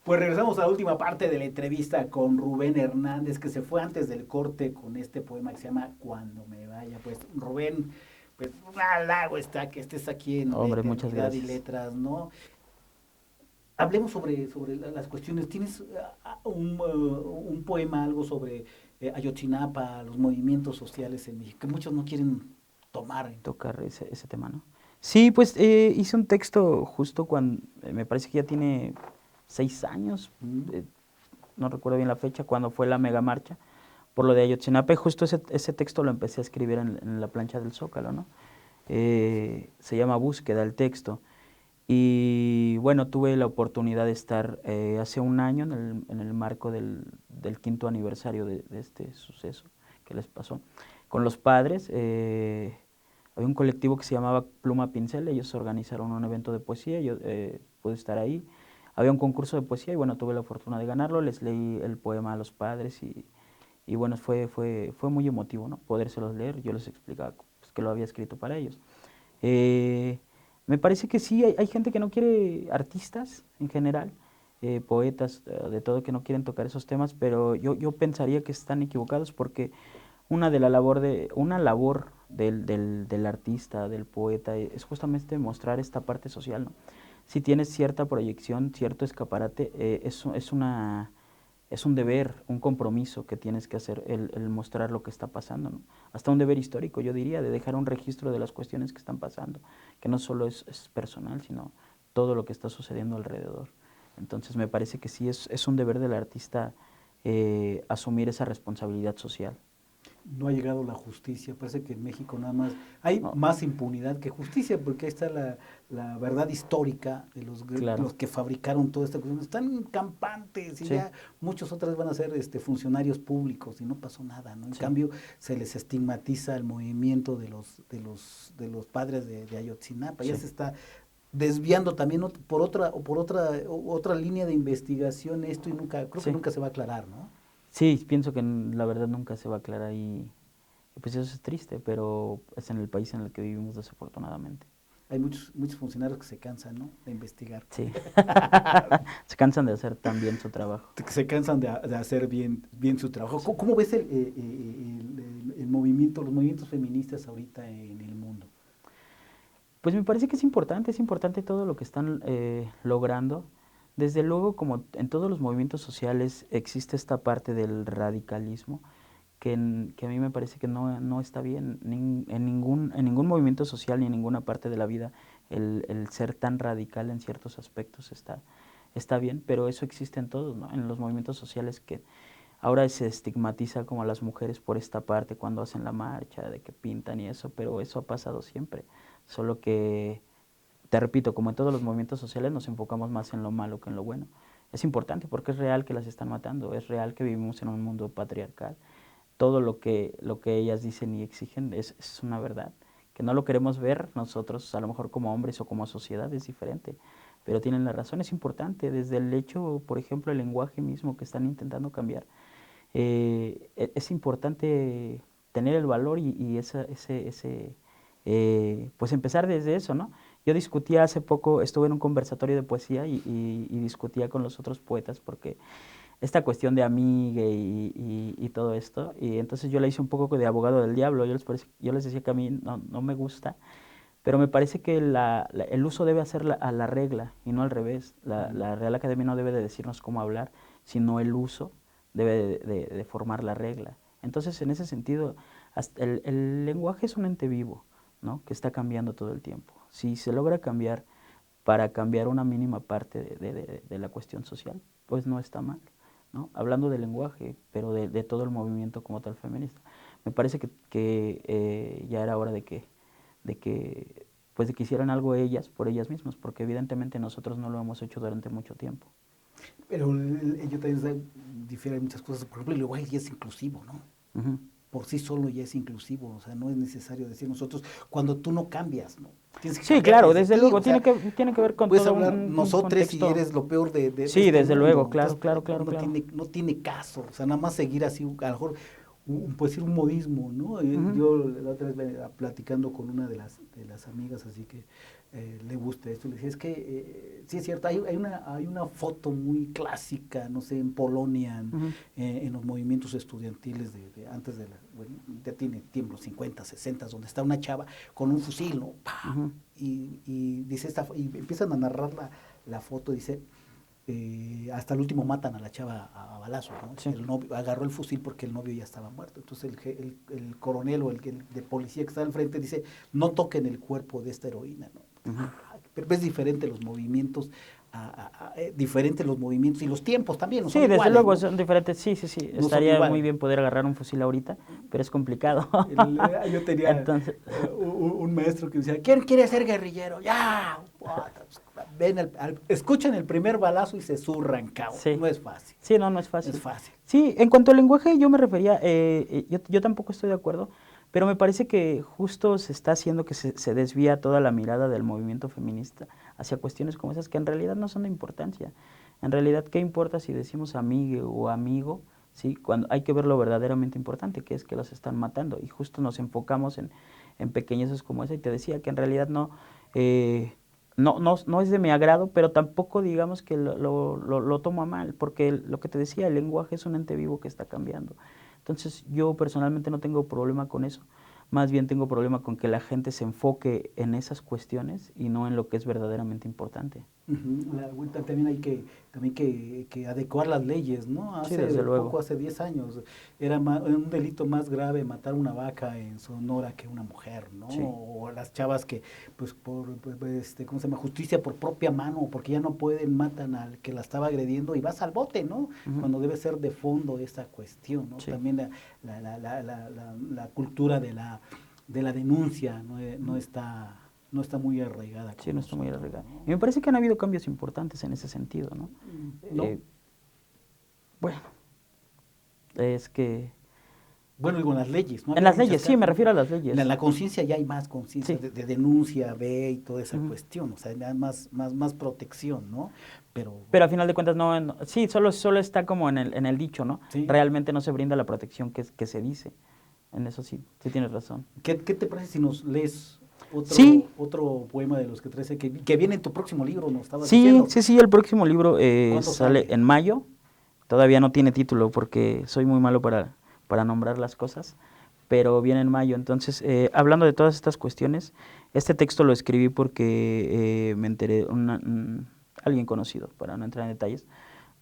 Pues regresamos a la última parte de la entrevista con Rubén Hernández, que se fue antes del corte con este poema que se llama Cuando me vaya. Pues Rubén, pues un halago está que estés aquí en Hombre, muchas gracias. y Letras, ¿no? Hablemos sobre las cuestiones. ¿Tienes un poema, algo sobre Ayotzinapa, los movimientos sociales en México, que muchos no quieren tocar ese tema, ¿no? Sí, pues hice un texto justo cuando, me parece que ya tiene 6 años, no recuerdo bien la fecha, cuando fue la mega marcha por lo de Ayotzinapa, y justo ese texto lo empecé a escribir en la plancha del Zócalo, ¿no? Se llama Búsqueda el texto, y bueno, tuve la oportunidad de estar hace un año en el marco del 5º aniversario de este suceso que les pasó, con los padres. Había un colectivo que se llamaba Pluma Pincel, ellos organizaron un evento de poesía, yo pude estar ahí. Había un concurso de poesía y bueno, tuve la fortuna de ganarlo, les leí el poema a los padres y bueno, fue muy emotivo, ¿no? Podérselos leer, yo les explicaba pues, que lo había escrito para ellos. Me parece que sí, hay gente que no quiere, artistas en general, poetas, de todo, que no quieren tocar esos temas, pero yo pensaría que están equivocados porque una labor del artista, del poeta, es justamente mostrar esta parte social, ¿no? Si tienes cierta proyección, cierto escaparate, es una es un deber, un compromiso que tienes que hacer el mostrar lo que está pasando, ¿no? Hasta un deber histórico, yo diría, de dejar un registro de las cuestiones que están pasando, que no solo es personal, sino todo lo que está sucediendo alrededor. Entonces me parece que sí es un deber del artista asumir esa responsabilidad social. No ha llegado la justicia, parece que en México nada más hay No. más impunidad que justicia, porque ahí está la verdad histórica de Claro. los que fabricaron toda esta cuestión. Están campantes y Sí. ya muchos otros van a ser funcionarios públicos y no pasó nada, ¿no? En Sí. cambio, se les estigmatiza el movimiento de los padres de Ayotzinapa, ya Sí. se está desviando también por otra línea de investigación esto y creo que Sí. nunca se va a aclarar, ¿no? Sí, pienso que la verdad nunca se va a aclarar y pues eso es triste, pero es en el país en el que vivimos desafortunadamente. Hay muchos funcionarios que se cansan, ¿no? De investigar. Sí. Se cansan de hacer tan bien su trabajo. Que se cansan de hacer bien su trabajo. ¿Cómo ves el movimiento, los movimientos feministas ahorita en el mundo? Pues me parece que es importante todo lo que están logrando. Desde luego, como en todos los movimientos sociales, existe esta parte del radicalismo que a mí me parece que no está bien en ningún movimiento social ni en ninguna parte de la vida el ser tan radical en ciertos aspectos está bien, pero eso existe en todos, ¿no? En los movimientos sociales que ahora se estigmatiza como a las mujeres por esta parte cuando hacen la marcha, de que pintan y eso, pero eso ha pasado siempre, solo que, te repito, como en todos los movimientos sociales nos enfocamos más en lo malo que en lo bueno. Es importante porque es real que las están matando, es real que vivimos en un mundo patriarcal. Todo lo que ellas dicen y exigen es una verdad, que no lo queremos ver nosotros, a lo mejor como hombres o como sociedad es diferente, pero tienen la razón, es importante, desde el hecho, por ejemplo, el lenguaje mismo que están intentando cambiar, es importante tener el valor y pues empezar desde eso, ¿no? Yo discutía hace poco, estuve en un conversatorio de poesía y discutía con los otros poetas porque esta cuestión de amigue y todo esto, y entonces yo le hice un poco de abogado del diablo, yo les decía que a mí no me gusta, pero me parece que el uso debe hacer a la regla y no al revés. La Real Academia no debe de decirnos cómo hablar, sino el uso debe de formar la regla. Entonces, en ese sentido, el lenguaje es un ente vivo, ¿no? Que está cambiando todo el tiempo. Si se logra cambiar para cambiar una mínima parte de la cuestión social, pues no está mal, ¿no? Hablando del lenguaje, pero de todo el movimiento como tal feminista. Me parece que ya era hora de que hicieran algo ellas por ellas mismas, porque evidentemente nosotros no lo hemos hecho durante mucho tiempo. Pero yo también difiere en muchas cosas. Por ejemplo, el lenguaje ya es inclusivo, ¿no? Uh-huh. Por sí solo ya es inclusivo, o sea, no es necesario decir nosotros cuando tú no cambias, ¿no? Sí, claro, desde luego, o sea, tiene que ver con puedes todo hablar un nosotros contexto. y eres lo peor de Sí, desde mundo. luego, claro, Entonces, claro. No tiene caso, o sea, nada más seguir así, a lo mejor, puede ser un modismo, ¿no? Uh-huh. Yo la otra vez venía platicando con una de las amigas, así que le gusta esto, le decía, es que sí es cierto, hay una foto muy clásica, no sé, en Polonia, Uh-huh. en los movimientos estudiantiles de antes de bueno, ya tiene tiempo, 50, 60, donde está una chava con un fusil, ¿no? Uh-huh. Y dice y empiezan a narrar la foto, dice, hasta el último matan a la chava a balazos, ¿no? Sí. El novio agarró el fusil porque el novio ya estaba muerto. Entonces el coronel o el de policía que está al frente dice, no toquen el cuerpo de esta heroína, ¿no? Uh-huh. Pero es diferente los movimientos, diferentes los movimientos y los tiempos también, no Sí, son desde iguales, luego ¿no? son diferentes, sí. No Estaría son muy bien poder agarrar un fusil ahorita, pero es complicado. Yo tenía Entonces, un maestro que decía, ¿quién quiere ser guerrillero? Ya, escuchan el primer balazo y se zurran, cabrón. Sí. No es fácil. Sí, no es fácil. Es fácil. Sí, en cuanto al lenguaje yo me refería, yo tampoco estoy de acuerdo, pero me parece que justo se está haciendo que se desvía toda la mirada del movimiento feminista hacia cuestiones como esas que en realidad no son de importancia. En realidad, ¿qué importa si decimos amigue o amigo? ¿Sí? Cuando hay que ver lo verdaderamente importante, que es que los están matando. Y justo nos enfocamos en pequeñeces como esa. Y te decía que en realidad no es de mi agrado, pero tampoco digamos que lo tomo a mal, porque lo que te decía, el lenguaje es un ente vivo que está cambiando. Entonces yo personalmente no tengo problema con eso. más bien tengo problema con que la gente se enfoque en esas cuestiones y no en lo que es verdaderamente importante. También hay que adecuar las leyes, ¿no? Sí, desde luego. Hace 10 años, era un delito más grave matar una vaca en Sonora que una mujer, ¿no? Sí. O las chavas que, pues, ¿cómo se llama? Justicia por propia mano, porque ya no pueden, matan al que la estaba agrediendo y vas al bote, ¿no? Cuando debe ser de fondo esa cuestión, ¿no? Sí. También la cultura de la denuncia no está muy arraigada. Sí, no está muy arraigada. Y me parece que han habido cambios importantes en ese sentido, ¿no? ¿No? Bueno, es que... Bueno, digo, en las leyes, ¿no? En las leyes, sí, me refiero a las leyes. En la conciencia ya hay más conciencia Sí. de denuncia, ve y toda esa cuestión, o sea, hay más protección, ¿no? Pero a final de cuentas no, sí, solo está como en el dicho, ¿no? Sí. Realmente no se brinda la protección que se dice. En eso sí tienes razón. ¿Qué te parece si nos lees otro poema de los que traes, que viene en tu próximo libro, nos estabas diciendo? Sí, el próximo libro ¿Cuándo sale en mayo. Todavía no tiene título porque soy muy malo para nombrar las cosas, pero viene en mayo. Entonces, hablando de todas estas cuestiones, este texto lo escribí porque me enteré, alguien conocido, para no entrar en detalles,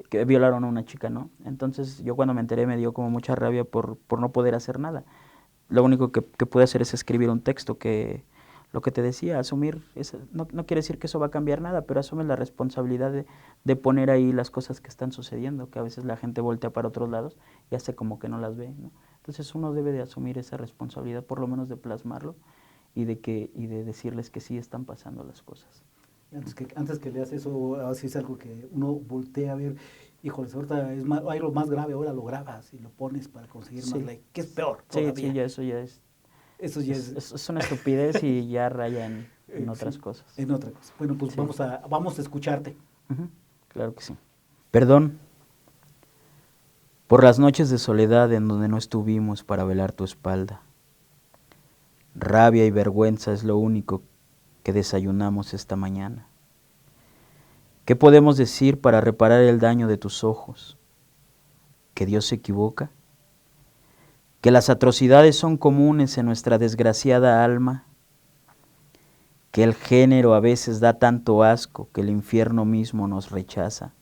que violaron a una chica, ¿no? Entonces, yo cuando me enteré me dio como mucha rabia por no poder hacer nada. Lo único que pude hacer es escribir un texto que, lo que te decía, asumir, no quiere decir que eso va a cambiar nada, pero asumes la responsabilidad de poner ahí las cosas que están sucediendo, que a veces la gente voltea para otros lados y hace como que no las ve, ¿no? Entonces uno debe de asumir esa responsabilidad, por lo menos de plasmarlo y de decirles que sí están pasando las cosas. Antes que leas eso, así es algo que uno voltea a ver, híjoles, ahorita hay lo más grave, ahora lo grabas y lo pones para conseguir más like, que es peor todavía. Sí, eso ya es. Eso ya es una estupidez y ya raya en otras cosas. En otra cosa. Bueno, pues Sí. vamos a escucharte. Claro que sí. Perdón por las noches de soledad en donde no estuvimos para velar tu espalda. Rabia y vergüenza es lo único que desayunamos esta mañana. ¿Qué podemos decir para reparar el daño de tus ojos? ¿Que Dios se equivoca? ¿Que las atrocidades son comunes en nuestra desgraciada alma? ¿Que el género a veces da tanto asco que el infierno mismo nos rechaza?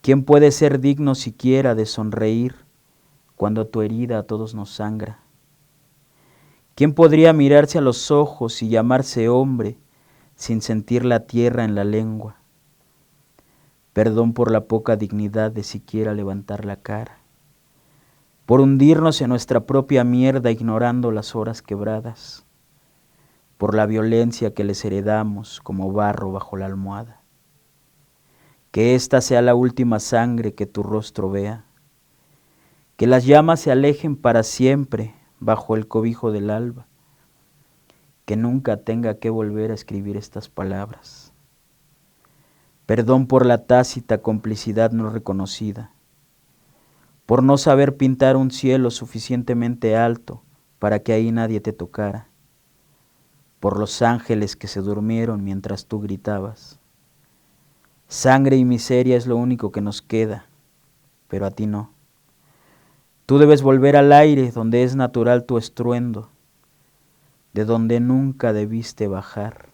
¿Quién puede ser digno siquiera de sonreír cuando tu herida a todos nos sangra? ¿Quién podría mirarse a los ojos y llamarse hombre sin sentir la tierra en la lengua? Perdón por la poca dignidad de siquiera levantar la cara, por hundirnos en nuestra propia mierda ignorando las horas quebradas, por la violencia que les heredamos como barro bajo la almohada. Que esta sea la última sangre que tu rostro vea, que las llamas se alejen para siempre bajo el cobijo del alba, que nunca tenga que volver a escribir estas palabras. Perdón por la tácita complicidad no reconocida, por no saber pintar un cielo suficientemente alto para que ahí nadie te tocara, por los ángeles que se durmieron mientras tú gritabas. Sangre y miseria es lo único que nos queda, pero a ti no. Tú debes volver al aire donde es natural tu estruendo, de donde nunca debiste bajar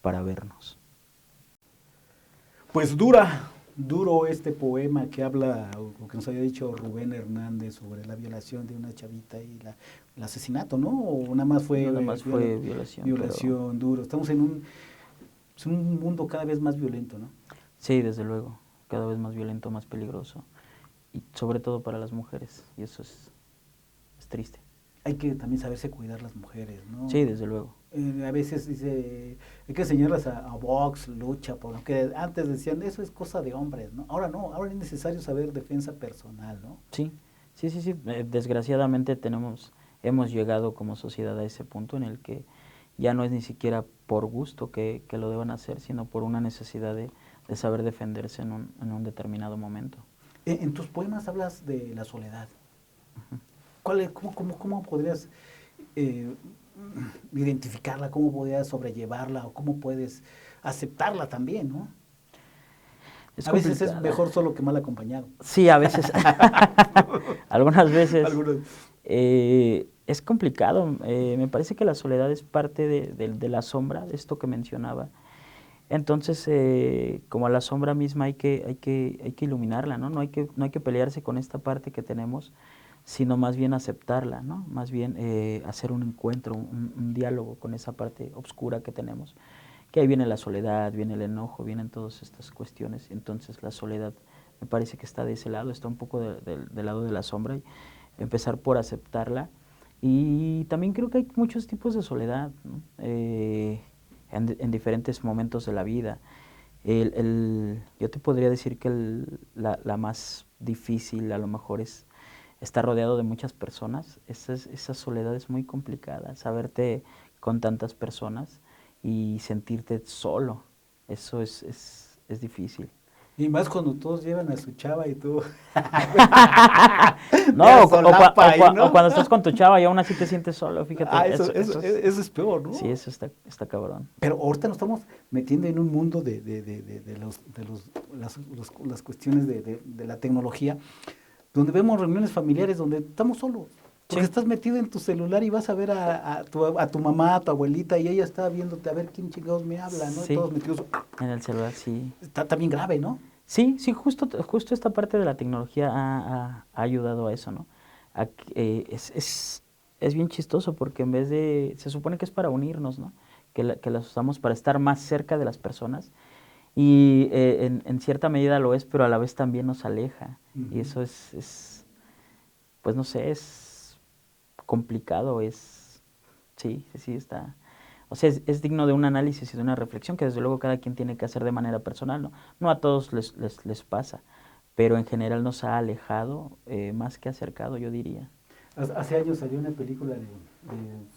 para vernos. Pues duro este poema que habla, o que nos había dicho Rubén Hernández sobre la violación de una chavita y el asesinato, ¿no? O nada más fue, fue violación. Violación, duro. Estamos en un mundo cada vez más violento, ¿no? Sí, desde luego, cada vez más violento, más peligroso, y sobre todo para las mujeres, y eso es triste. Hay que también saberse cuidar las mujeres, ¿no? Sí, desde luego. A veces dice, hay que enseñarlas a box, lucha, porque antes decían, eso es cosa de hombres, ¿no? Ahora no, ahora es necesario saber defensa personal, ¿no? Sí. Desgraciadamente hemos llegado como sociedad a ese punto en el que ya no es ni siquiera por gusto que lo deban hacer, sino por una necesidad de saber defenderse en un determinado momento. En tus poemas hablas de la soledad. ¿Cómo podrías identificarla? ¿Cómo podrías sobrellevarla? ¿O cómo puedes aceptarla también, no? A veces es mejor solo que mal acompañado. Sí, a veces. Algunas veces. Es complicado, me parece que la soledad es parte de la sombra, de esto que mencionaba. Entonces, como a la sombra misma hay que iluminarla, ¿no? No hay que pelearse con esta parte que tenemos, sino más bien aceptarla, ¿no? Más bien hacer un encuentro, un diálogo con esa parte oscura que tenemos. Que ahí viene la soledad, viene el enojo, vienen todas estas cuestiones. Entonces, la soledad me parece que está de ese lado, está un poco del lado de la sombra, y empezar por aceptarla. Y también creo que hay muchos tipos de soledad, ¿no? En diferentes momentos de la vida. Yo te podría decir que la más difícil a lo mejor es estar rodeado de muchas personas. Esa soledad es muy complicada, saberte con tantas personas y sentirte solo. Eso es difícil. Y más cuando todos llevan a su chava y tú... No, o cuando estás con tu chava y aún así te sientes solo, fíjate. Eso es peor, ¿no? Sí, eso está cabrón. Pero ahorita nos estamos metiendo en un mundo de las cuestiones de la tecnología, donde vemos reuniones familiares donde estamos solos. Porque estás metido en tu celular y vas a ver a tu mamá, a tu abuelita, y ella está viéndote a ver quién chingados me habla, ¿no? Sí, todos metidos en el celular, sí. Está también grave, ¿no? Sí, justo esta parte de la tecnología ha ayudado a eso, ¿no? Es bien chistoso porque en vez de... Se supone que es para unirnos, ¿no? Que las usamos para estar más cerca de las personas y en cierta medida lo es, pero a la vez también nos aleja. Y eso pues no sé, es complicado, sí, está... O sea, es digno de un análisis y de una reflexión que desde luego cada quien tiene que hacer de manera personal, ¿no? No a todos les pasa, pero en general nos ha alejado más que acercado, yo diría. Hace años salió una película de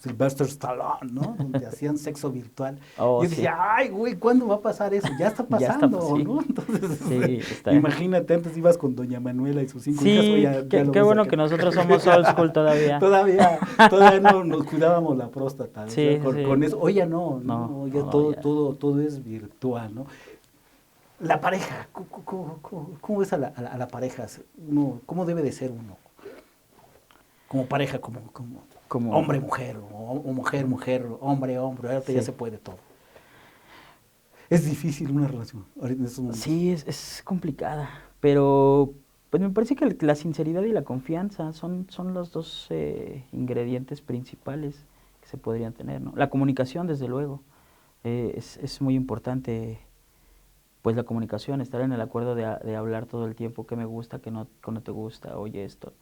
Sylvester Stallone, ¿no? Donde hacían sexo virtual. Oh, yo decía, ay, güey, ¿cuándo va a pasar eso? Ya está pasando, sí. ¿No? Entonces, sí, imagínate, antes ibas con doña Manuela y sus 5 sí, hijas. Sí, qué bueno que nosotros somos old school todavía. todavía no nos cuidábamos la próstata. Sí, con eso. Oye, ya no, ya todo es virtual, ¿no? La pareja, ¿cómo ves a la pareja? ¿Cómo debe de ser uno? Como pareja, como hombre, mujer, o mujer, hombre, ahorita ya se puede todo. Es difícil una relación en estos momentos. Sí, es complicada, pero pues me parece que la sinceridad y la confianza son los dos ingredientes principales que se podrían tener, ¿no? La comunicación, desde luego, es muy importante, pues la comunicación, estar en el acuerdo de hablar todo el tiempo, qué me gusta, qué no te gusta, oye esto.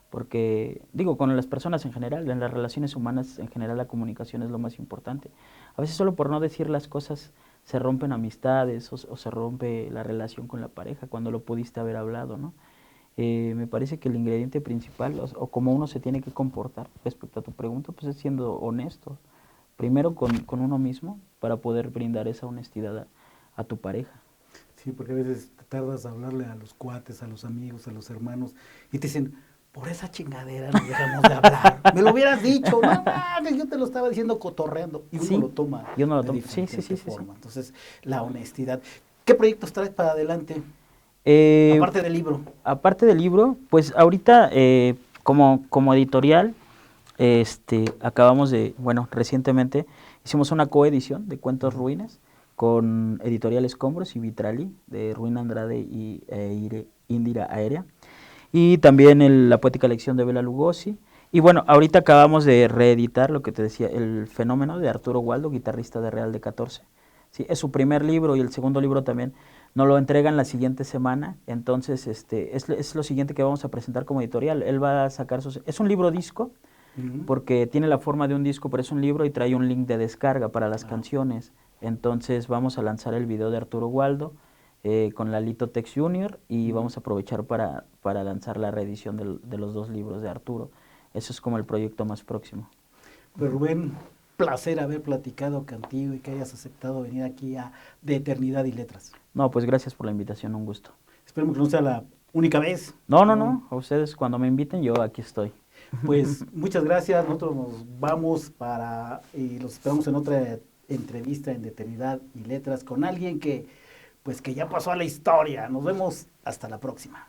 Porque, digo, con las personas en general, en las relaciones humanas en general, la comunicación es lo más importante. A veces solo por no decir las cosas se rompen amistades o se rompe la relación con la pareja cuando lo pudiste haber hablado, ¿no? Me parece que el ingrediente principal, o como uno se tiene que comportar respecto a tu pregunta, pues es siendo honesto. Primero con uno mismo para poder brindar esa honestidad a tu pareja. Sí, porque a veces te tardas a hablarle a los cuates, a los amigos, a los hermanos, y te dicen... Por esa chingadera nos dejamos de hablar. Me lo hubieras dicho, no, yo te lo estaba diciendo cotorreando. Y uno lo toma de diferente forma. Entonces, la honestidad. ¿Qué proyectos traes para adelante? Aparte del libro. Aparte del libro, pues ahorita como editorial, acabamos recientemente hicimos una coedición de Cuentos Ruines con Editorial Escombros y Vitrali, de Ruin Andrade y Indira Aérea. Y también la poética lección de Bela Lugosi. Y bueno, ahorita acabamos de reeditar lo que te decía, El fenómeno de Arturo Waldo, guitarrista de Real de 14. Sí, es su primer libro y el segundo libro también nos lo entregan la siguiente semana. Entonces, es lo siguiente que vamos a presentar como editorial. Él va a sacar es un libro disco, porque tiene la forma de un disco, pero es un libro y trae un link de descarga para las canciones. Entonces vamos a lanzar el video de Arturo Waldo, con Lalito Tex Jr. y vamos a aprovechar para lanzar la reedición de los 2 libros de Arturo. Eso es como el proyecto más próximo. Pues Rubén, placer haber platicado contigo y que hayas aceptado venir aquí de Eternidad y Letras. No, pues gracias por la invitación, un gusto. Esperemos que no sea la única vez. No, a ustedes cuando me inviten yo aquí estoy. Pues muchas gracias, nosotros nos vamos y los esperamos en otra entrevista en Eternidad y Letras con alguien que ya pasó a la historia. Nos vemos hasta la próxima.